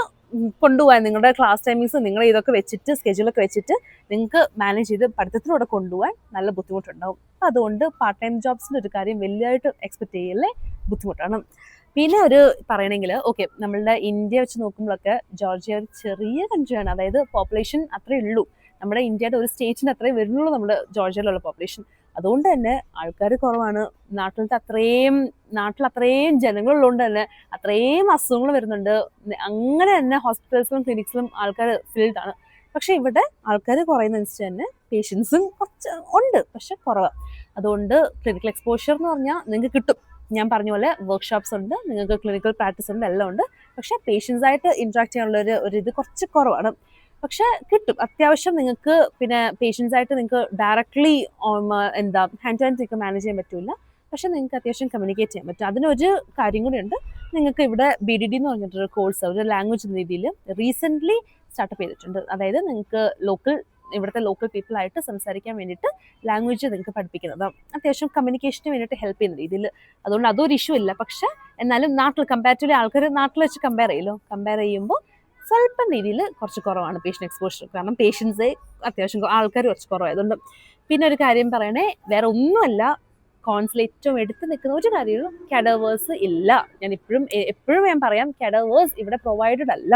കൊണ്ടുപോകാൻ നിങ്ങളുടെ ക്ലാസ് ടൈമിങ്സ് നിങ്ങൾ ഇതൊക്കെ വെച്ചിട്ട് സ്കെഡ്യൂളൊക്കെ വെച്ചിട്ട് നിങ്ങൾക്ക് മാനേജ് ചെയ്ത് പഠിത്തത്തിലൂടെ കൊണ്ടുപോകാൻ നല്ല ബുദ്ധിമുട്ടുണ്ടാവും. അപ്പം അതുകൊണ്ട് പാർട്ട് ടൈം ജോബ്സിൻ്റെ ഒരു കാര്യം വലിയതായിട്ട് എക്സ്പെക്ട് ചെയ്യല്ലേ, ബുദ്ധിമുട്ടാണ്. പിന്നെ ഒരു പറയണമെങ്കിൽ ഓക്കെ, നമ്മളുടെ ഇന്ത്യ വെച്ച് നോക്കുമ്പോഴൊക്കെ ജോർജിയ ഒരു ചെറിയ കൺട്രിയാണ്. അതായത് പോപ്പുലേഷൻ അത്രേ ഉള്ളൂ, നമ്മുടെ ഇന്ത്യയുടെ ഒരു സ്റ്റേറ്റിന് അത്രേ വരുന്നുള്ളൂ നമ്മുടെ ജോർജിയയിലുള്ള പോപ്പുലേഷൻ. അതുകൊണ്ട് തന്നെ ആൾക്കാർ കുറവാണ്. നാട്ടിൽ അത്രയും ജനങ്ങളുള്ളതുകൊണ്ട് തന്നെ അത്രയും അസുഖങ്ങൾ വരുന്നുണ്ട്. അങ്ങനെ തന്നെ ഹോസ്പിറ്റൽസിലും ക്ലിനിക്സിലും ആൾക്കാർ ഫിൽഡ് ആണ്. പക്ഷെ ഇവിടെ ആൾക്കാർ കുറയുന്നതനുസരിച്ച് തന്നെ പേഷ്യൻസും കുറച്ച് ഉണ്ട്, പക്ഷെ കുറവാണ്. അതുകൊണ്ട് ക്ലിനിക്കൽ എക്സ്പോഷർ എന്ന് പറഞ്ഞാൽ നിങ്ങൾക്ക് കിട്ടും. ഞാൻ പറഞ്ഞ പോലെ വർക്ക്ഷോപ്സ് ഉണ്ട്, നിങ്ങൾക്ക് ക്ലിനിക്കൽ പ്രാക്ടീസ് ഉണ്ട്, എല്ലാം ഉണ്ട്. പക്ഷെ പേഷ്യൻസായിട്ട് ഇൻട്രാക്ട് ചെയ്യാനുള്ള ഒരു ഇത് കുറച്ച് കുറവാണ്. പക്ഷെ കിട്ടും അത്യാവശ്യം നിങ്ങൾക്ക്. പിന്നെ പേഷ്യൻസായിട്ട് നിങ്ങൾക്ക് ഡയറക്ട്ലി ഹാൻഡ് ടു ഹാൻഡ് നിങ്ങൾക്ക് മാനേജ് ചെയ്യാൻ പറ്റില്ല, പക്ഷെ നിങ്ങൾക്ക് അത്യാവശ്യം കമ്മ്യൂണിക്കേറ്റ് ചെയ്യാൻ പറ്റും. അതിനൊരു കാര്യം കൂടി ഉണ്ട്, നിങ്ങൾക്ക് ഇവിടെ BDD എന്ന് പറഞ്ഞിട്ടൊരു കോഴ്സ് ഒരു ലാംഗ്വേജ് രീതിയിൽ റീസെൻ്റ്ലി സ്റ്റാർട്ടപ്പ് ചെയ്തിട്ടുണ്ട്. അതായത് നിങ്ങൾക്ക് ലോക്കൽ ഇവിടുത്തെ ലോക്കൽ പീപ്പിളായിട്ട് സംസാരിക്കാൻ വേണ്ടിയിട്ട് ലാംഗ്വേജ് നിങ്ങൾക്ക് പഠിപ്പിക്കുന്നത്. അത്യാവശ്യം കമ്മ്യൂണിക്കേഷന് വേണ്ടിയിട്ട് ഹെൽപ്പ് ചെയ്യുന്ന രീതിയിൽ. അതുകൊണ്ട് അതൊരു ഇഷ്യൂ ഇല്ല. പക്ഷെ എന്നാലും നാട്ടിൽ കമ്പാരിറ്റീവ്ലി ആൾക്കാർ നാട്ടിൽ വെച്ച് കമ്പയർ ചെയ്യുമ്പോൾ സ്വല്പം രീതിയിൽ കുറച്ച് കുറവാണ് പേഷ്യൻ്റ് എക്സ്പോഷർ. കാരണം പേഷ്യൻസേ അത്യാവശ്യം ആൾക്കാർ കുറച്ച് കുറവായതുകൊണ്ട്. പിന്നെ ഒരു കാര്യം പറയണേ, വേറെ ഒന്നുമല്ല, കോൺസിൽ ഏറ്റവും എടുത്ത് നിൽക്കുന്ന ഒരു കാര്യവും കാഡവേഴ്സ് ഇല്ല. ഞാൻ എപ്പോഴും ഞാൻ പറയാം, കാഡവേഴ്സ് ഇവിടെ പ്രൊവൈഡഡ് അല്ല.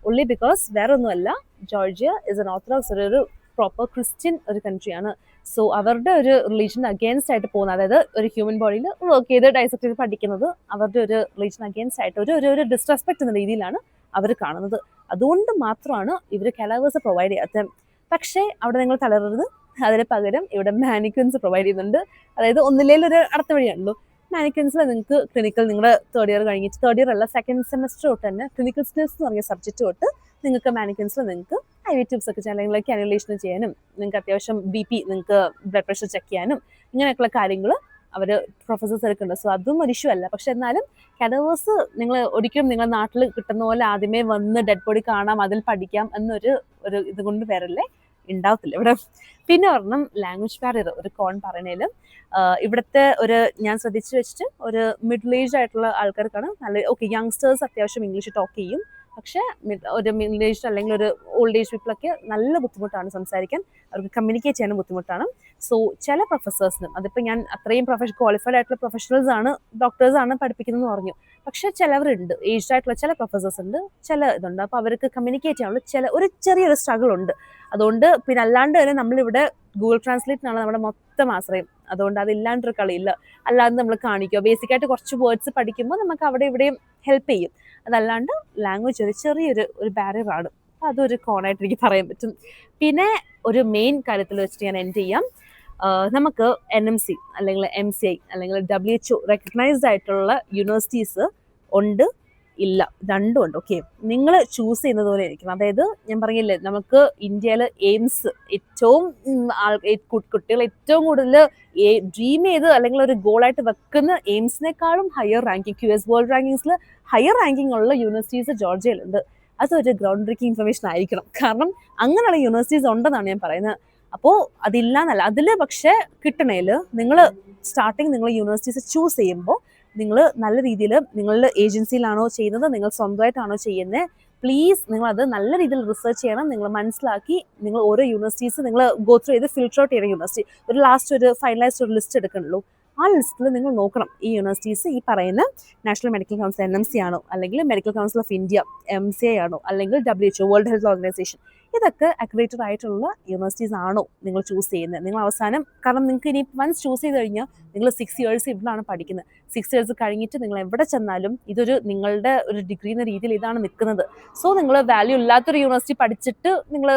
only because വേറെ ഒന്നുമല്ല, ജോർജിയ ഇസ് എൻ ഓർത്തഡോക്സ് ഒരു പ്രോപ്പർ ക്രിസ്ത്യൻ ഒരു കൺട്രിയാണ്. സോ അവരുടെ ഒരു റിലീജിയൻ അഗേൻസ്റ്റ് ആയിട്ട് പോകുന്നത്, അതായത് ഒരു ഹ്യൂമൻ ബോഡിയിൽ വർക്ക് ചെയ്ത് ഡൈസെക്ട് ചെയ്ത് പഠിക്കുന്നത് അവരുടെ ഒരു റിലീജിയൻ അഗേൻസ്റ്റ് ആയിട്ട് ഒരു ഡിസ്റെസ്പെക്ട് എന്ന രീതിയിലാണ് അവർ കാണുന്നത്. അതുകൊണ്ട് മാത്രമാണ് ഇവർ കാഡവേഴ്സ് പ്രൊവൈഡ് ചെയ്യാത്തത്. പക്ഷേ അവിടെ നിങ്ങൾ തളരരുത്. അതിന് പകരം ഇവിടെ മാനിക്വിൻസ് പ്രൊവൈഡ് ചെയ്യുന്നുണ്ട്. അതായത് ഒന്നിലേലൊരു അടുത്ത വഴിയാണല്ലോ. മാനിക്വിൻസിൽ നിങ്ങൾക്ക് ക്ലിനിക്കൽ, നിങ്ങളുടെ തേർഡ് ഇയർ കഴിഞ്ഞിട്ട്, തേർഡ് ഇയർ അല്ല സെക്കൻഡ് സെമസ്റ്റർ തൊട്ട് തന്നെ ക്ലിനിക്കൽ സ്കിൽസ് എന്ന് പറഞ്ഞ സബ്ജക്റ്റ് തൊട്ട് നിങ്ങൾക്ക് മാനിക്വിൻസിൽ നിങ്ങൾക്ക് IV ട്യൂബ്സ് ഒക്കെ ചെയ്യാൻ, അല്ലെങ്കിൽ കാനുലേഷൻ ചെയ്യാനും, നിങ്ങൾക്ക് അത്യാവശ്യം BP, നിങ്ങൾക്ക് ബ്ലഡ് പ്രഷർ ചെക്ക് ചെയ്യാനും, ഇങ്ങനെയൊക്കെയുള്ള കാര്യങ്ങൾ അവർ പ്രൊഫസേഴ്സ് എടുക്കുന്നുണ്ട്. സോ അതും ഒരു ഇഷ്യൂ അല്ല. പക്ഷെ എന്നാലും കാഡവേഴ്സ് നിങ്ങൾ ഒരിക്കലും നിങ്ങളുടെ നാട്ടിൽ കിട്ടുന്ന പോലെ ആദ്യമേ വന്ന് ഡെഡ് ബോഡി കാണാം, അതിൽ പഠിക്കാം എന്നൊരു ഇതുകൊണ്ട് വരല്ലേ, ഉണ്ടാവത്തില്ല ഇവിടെ. പിന്നെ ഒരെണ്ണം ലാംഗ്വേജ് ബാരിയർ, ഒരു കോൺ പറയണേലും ഇവിടുത്തെ ഞാൻ ശ്രദ്ധിച്ചു വെച്ചിട്ട് ഒരു മിഡിൽ ഏജ് ആയിട്ടുള്ള ആൾക്കാർക്കാണ് നല്ല യങ്സ്റ്റേഴ്സ് അത്യാവശ്യം ഇംഗ്ലീഷ് ടോക്ക് ചെയ്യും. പക്ഷേ ഒരു മിഡിൽ ഏജ് അല്ലെങ്കിൽ ഒരു ഓൾഡ് ഏജ് പീപ്പിളൊക്കെ നല്ല ബുദ്ധിമുട്ടാണ് സംസാരിക്കാൻ, അവർക്ക് കമ്മ്യൂണിക്കേറ്റ് ചെയ്യാനും ബുദ്ധിമുട്ടാണ്. സോ ചില പ്രൊഫസേഴ്സിനും, അതിപ്പോൾ ഞാൻ അത്രയും ക്വാളിഫൈഡ് ആയിട്ടുള്ള പ്രൊഫഷണൽസ് ആണ്, ഡോക്ടേഴ്സ് ആണ് പഠിപ്പിക്കുന്നതെന്ന് പറഞ്ഞു. പക്ഷെ ചിലവരുണ്ട്, ഏജ്ഡ് ആയിട്ടുള്ള ചില പ്രൊഫസേഴ്സ് ഉണ്ട്, ചില ഇതുണ്ട്. അപ്പോൾ അവർക്ക് കമ്മ്യൂണിക്കേറ്റ് ചെയ്യാനുള്ള ചെറിയൊരു സ്ട്രഗിൾ ഉണ്ട്. അതുകൊണ്ട് പിന്നെ അല്ലാണ്ട് തന്നെ നമ്മളിവിടെ ഗൂഗിൾ ട്രാൻസ്ലേറ്റിനാണ് നമ്മുടെ മൊത്തം ആശ്രയം. അതുകൊണ്ട് അതില്ലാണ്ടൊരു കളിയില്ല. അല്ലാതെ നമ്മൾ കാണിക്കുക, ബേസിക്കായിട്ട് കുറച്ച് വേർഡ്സ് പഠിക്കുമ്പോൾ നമുക്ക് അവിടെ ഇവിടെയും ഹെൽപ്പ് ചെയ്യും. അതല്ലാണ്ട് ലാംഗ്വേജ് ചെറിയൊരു ബാരിയറാണ്. അതൊരു കോണായിട്ട് എനിക്ക് പറയാൻ പറ്റും. പിന്നെ ഒരു മെയിൻ കാര്യത്തിൽ വെച്ചിട്ട് ഞാൻ എൻഡ് ചെയ്യാം. നമുക്ക് NMC അല്ലെങ്കിൽ MCI അല്ലെങ്കിൽ WHO റെക്കഗ്നൈസ്ഡ് ആയിട്ടുള്ള യൂണിവേഴ്സിറ്റീസ് ഉണ്ട്, ഇല്ല, രണ്ടും ഉണ്ട്. ഓക്കെ, നിങ്ങൾ ചൂസ് ചെയ്യുന്നത് പോലെ ആയിരിക്കും. അതായത് ഞാൻ പറഞ്ഞില്ലേ, നമുക്ക് ഇന്ത്യയിൽ എയിംസ് ഏറ്റവും കുട്ടികൾ ഏറ്റവും കൂടുതൽ ഡ്രീം ചെയ്ത് അല്ലെങ്കിൽ ഒരു ഗോളായിട്ട് വെക്കുന്ന എയിംസിനേക്കാളും ഹയർ റാങ്കിങ്, QS വേൾഡ് റാങ്കിങ്സിൽ ഹയർ റാങ്കിങ് ഉള്ള യൂണിവേഴ്സിറ്റീസ് ജോർജിയയിലുണ്ട്. അതൊരു ഗ്രൗണ്ട് ബ്രേക്കിംഗ് ഇൻഫർമേഷൻ ആയിരിക്കണം. കാരണം അങ്ങനെയുള്ള യൂണിവേഴ്സിറ്റീസ് ഉണ്ടെന്നാണ് ഞാൻ പറയുന്നത്. അപ്പോൾ അതില്ലാന്നല്ല, അതിൽ പക്ഷേ കിട്ടണേൽ നിങ്ങൾ സ്റ്റാർട്ടിങ് നിങ്ങൾ യൂണിവേഴ്സിറ്റീസ് ചൂസ് ചെയ്യുമ്പോൾ നിങ്ങൾ നല്ല രീതിയിൽ നിങ്ങളുടെ ഏജൻസിയിലാണോ ചെയ്യുന്നത്, നിങ്ങൾ സ്വന്തമായിട്ടാണോ ചെയ്യുന്നത്, പ്ലീസ് നിങ്ങളത് നല്ല രീതിയിൽ റിസർച്ച് ചെയ്യണം. നിങ്ങൾ മനസ്സിലാക്കി നിങ്ങൾ ഓരോ യൂണിവേഴ്സിറ്റീസ് നിങ്ങൾ ഗോ ത്രൂ ചെയ്ത് ഫിൽട്ടർ ഔട്ട് ചെയ്യുന്ന യൂണിവേഴ്സിറ്റി ഒരു ഫൈനലൈസ്ഡ് ഒരു ലിസ്റ്റ് എടുക്കണുള്ളൂ. ആ ലിസ്റ്റിൽ നിങ്ങൾ നോക്കണം ഈ യൂണിവേഴ്സിറ്റീസ് ഈ പറയുന്ന നാഷണൽ മെഡിക്കൽ കൗൺസിൽ NMC ആണോ, അല്ലെങ്കിൽ medical council of India MCI ആണോ, അല്ലെങ്കിൽ WHO വേൾഡ് ഹെൽത്ത് ഓർഗനൈസേഷൻ, ഇതൊക്കെ അക്രഡിറ്റഡ് ആയിട്ടുള്ള യൂണിവേഴ്സിറ്റീസ് ആണോ നിങ്ങൾ ചൂസ് ചെയ്യുന്നത്. നിങ്ങൾ അവസാനം, കാരണം നിങ്ങൾക്ക് ഇനി വൺസ് ചൂസ് ചെയ്ത് കഴിഞ്ഞാൽ നിങ്ങൾ 6 years ഇവിടെയാണ് പഠിക്കുന്നത്. 6 years കഴിഞ്ഞിട്ട് നിങ്ങൾ എവിടെ ചെന്നാലും ഇതൊരു നിങ്ങളുടെ ഒരു ഡിഗ്രി എന്ന രീതിയിൽ ഇതാണ് നിൽക്കുന്നത്. സോ നിങ്ങൾ വാല്യൂ ഇല്ലാത്തൊരു യൂണിവേഴ്സിറ്റി പഠിച്ചിട്ട് നിങ്ങൾ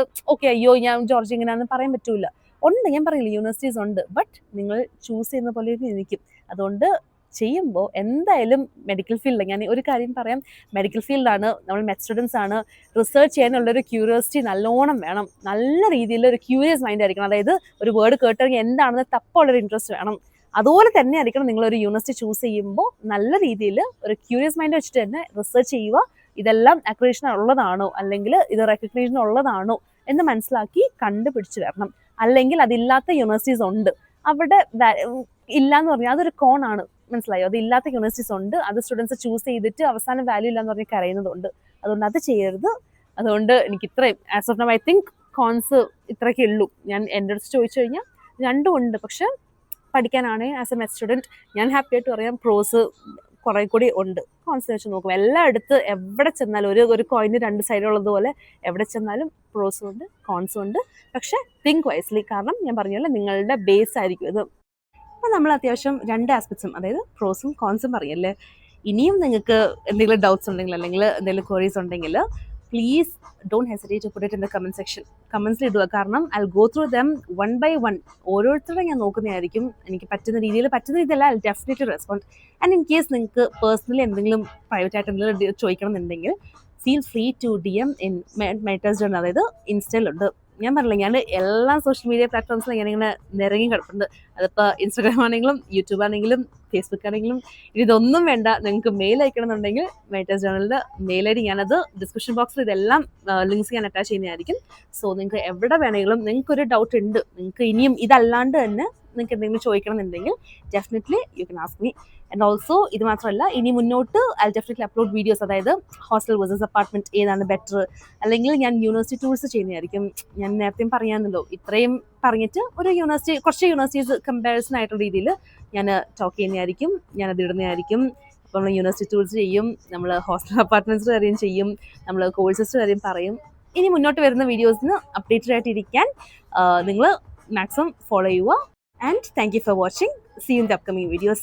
അയ്യോ ഞാൻ ജോർജിയ ഇങ്ങനെയാണെന്ന് പറയാൻ പറ്റൂല. ഉണ്ട്, ഞാൻ പറയില്ല, യൂണിവേഴ്സിറ്റീസ് ഉണ്ട്, ബട്ട് നിങ്ങൾ ചൂസ് ചെയ്യുന്ന പോലെ ഇരിക്കും. അതുകൊണ്ട് ചെയ്യുമ്പോൾ എന്തായാലും മെഡിക്കൽ ഫീൽഡ്, ഞാൻ ഒരു കാര്യം പറയാം, മെഡിക്കൽ ഫീൽഡാണ്, നമ്മൾ മെഡ് സ്റ്റുഡൻസ് ആണ്, റിസർച്ച് ചെയ്യാനുള്ളൊരു ക്യൂരിയോസിറ്റി നല്ലോണം വേണം. നല്ല രീതിയിൽ ഒരു ക്യൂരിയസ് മൈൻഡ് ആയിരിക്കണം. അതായത് ഒരു വേർഡ് കേട്ടിറങ്ങി എന്താണെന്ന് തപ്പുള്ളൊരു ഇൻട്രസ്റ്റ് വേണം. അതുപോലെ തന്നെ ആയിരിക്കണം നിങ്ങളൊരു യൂണിവേഴ്സിറ്റി ചൂസ് ചെയ്യുമ്പോൾ. നല്ല രീതിയിൽ ഒരു ക്യൂരിയസ് മൈൻഡ് വെച്ചിട്ട് തന്നെ റിസർച്ച് ചെയ്യുക. ഇതെല്ലാം അക്രഡിറ്റേഷൻ ഉള്ളതാണോ, അല്ലെങ്കിൽ ഇത് റെക്കഗ്നേഷൻ ഉള്ളതാണോ എന്ന് മനസ്സിലാക്കി കണ്ടുപിടിച്ച് വരണം. അല്ലെങ്കിൽ അതില്ലാത്ത യൂണിവേഴ്സിറ്റീസ് ഉണ്ട്, അവിടെ ഇല്ലാന്ന് പറഞ്ഞാൽ അതൊരു കോണാണ്, മനസ്സിലായോ? അത് ഇല്ലാത്ത യൂണിവേഴ്സിറ്റീസ് ഉണ്ട്, അത് സ്റ്റുഡൻസ് ചൂസ് ചെയ്തിട്ട് അവസാനം വാല്യൂ ഇല്ലാന്ന് പറഞ്ഞ് കരയുന്നതുണ്ട്. അതുകൊണ്ട് അത് ചെയ്യരുത്. അതുകൊണ്ട് എനിക്ക് ഇത്രയും as of now I think cons ഇത്രയൊക്കെ ഉള്ളൂ. ഞാൻ എൻ്റെ അടുത്ത് ചോദിച്ചു കഴിഞ്ഞാൽ രണ്ടും ഉണ്ട്. പക്ഷെ പഠിക്കാനാണെങ്കിൽ ആസ് എ മെഡ് സ്റ്റുഡൻറ്റ് ഞാൻ ഹാപ്പി ആയിട്ട് പറയാം, പ്രോസ് കുറെ കൂടി ഉണ്ട്. കോൺസ് വെച്ച് നോക്കും, എല്ലായിടത്ത് എവിടെ ചെന്നാലും ഒരു കോയിന് 2 സൈഡുള്ളതുപോലെ എവിടെ ചെന്നാലും പ്രോസും ഉണ്ട് കോൺസും ഉണ്ട്. പക്ഷെ തിങ്ക് വൈസ്ലി, കാരണം ഞാൻ പറഞ്ഞല്ലോ നിങ്ങളുടെ ബേസ് ആയിരിക്കും ഇത്. അപ്പോൾ നമ്മൾ അത്യാവശ്യം 2 ആസ്പെക്ട്സും, അതായത് പ്രോസും കോൺസും പറയല്ലേ. ഇനിയും നിങ്ങൾക്ക് എന്തെങ്കിലും ഡൗട്ട്സ് ഉണ്ടെങ്കിൽ അല്ലെങ്കിൽ എന്തെങ്കിലും ക്വയറീസ് ഉണ്ടെങ്കിൽ please don't hesitate to put it in the comment section. കമൻസിൽ ഇടുക. കാരണം I go through them 1 by 1. ഓരോരുത്തരുടെ ഞാൻ നോക്കുന്നതായിരിക്കും. എനിക്ക് പറ്റുന്ന രീതിയല്ല, I definitely respond. And in case നിങ്ങൾക്ക് പേഴ്സണലി എന്തെങ്കിലും പ്രൈവറ്റ് ആയിട്ട് എന്തെങ്കിലും ചോദിക്കണം എന്നുണ്ടെങ്കിൽ feel free to DM in Matters Journal, അതായത് ഇൻസ്റ്റയിലുണ്ട്. ഞാൻ പറഞ്ഞില്ല, ഞാൻ എല്ലാ സോഷ്യൽ മീഡിയ പ്ലാറ്റ്ഫോംസിലും ഞാനിങ്ങനെ നിറങ്ങി കിടപ്പുണ്ട്. അതിപ്പോൾ ഇൻസ്റ്റാഗ്രാം ആണെങ്കിലും യൂട്യൂബ് ആണെങ്കിലും ഫേസ്ബുക്ക് ആണെങ്കിലും ഇതൊന്നും വേണ്ട, നിങ്ങൾക്ക് മെയിൽ അയക്കണം എന്നുണ്ടെങ്കിൽ മേറ്റേഴ്സ് ജേർണലിൻ്റെ മെയിൽ ഐ ഡി ഞാനത് ഡിസ്ക്രിപ്ഷൻ ബോക്സിൽ ഇതെല്ലാം ലിങ്ക്സ് ഞാൻ അറ്റാച്ച് ചെയ്യുന്നതായിരിക്കും. സോ നിങ്ങൾക്ക് എവിടെ വേണമെങ്കിലും നിങ്ങൾക്കൊരു ഡൗട്ട് ഉണ്ട്, നിങ്ങൾക്ക് ഇനിയും ഇതല്ലാണ്ട് തന്നെ നിങ്ങൾക്ക് എന്തെങ്കിലും ചോദിക്കണം എന്നുണ്ടെങ്കിൽ definitely you can ask me. And also ഇത് മാത്രമല്ല, ഇനി മുന്നോട്ട് ഐ ഡെഫിനറ്റ്ലി അപ്ലോഡ് വീഡിയോസ്, അതായത് ഹോസ്റ്റൽ വേഴ്സസ് അപ്പാർട്ട്മെന്റ് ഏതാണ് ബെറ്റർ, അല്ലെങ്കിൽ ഞാൻ യൂണിവേഴ്സിറ്റി ടൂർസ് ചെയ്യുന്നതായിരിക്കും. ഞാൻ നേരത്തെയും പറയാന്നല്ലോ, ഇത്രയും പറഞ്ഞിട്ട് കുറച്ച് യൂണിവേഴ്സിറ്റീസ് കമ്പാരിസൺ ആയിട്ടുള്ള രീതിയിൽ ഞാൻ ടോക്ക് ചെയ്യുന്നതായിരിക്കും, ഞാനത് ഇടുന്നതായിരിക്കും. അപ്പോൾ നമ്മൾ യൂണിവേഴ്സിറ്റി ടൂർസ് ചെയ്യും, നമ്മൾ ഹോസ്റ്റൽ അപ്പാർട്ട്മെന്റ്സിൻ്റെ കാര്യം ചെയ്യും, നമ്മൾ കോഴ്സസിൻ്റെ കാര്യം പറയും. ഇനി മുന്നോട്ട് വരുന്ന വീഡിയോസിന് അപ്ഡേറ്റഡ് ആയിട്ടിരിക്കാൻ നിങ്ങൾ മാക്സിമം ഫോളോ ചെയ്യുക. And thank you for watching. See you in the upcoming videos.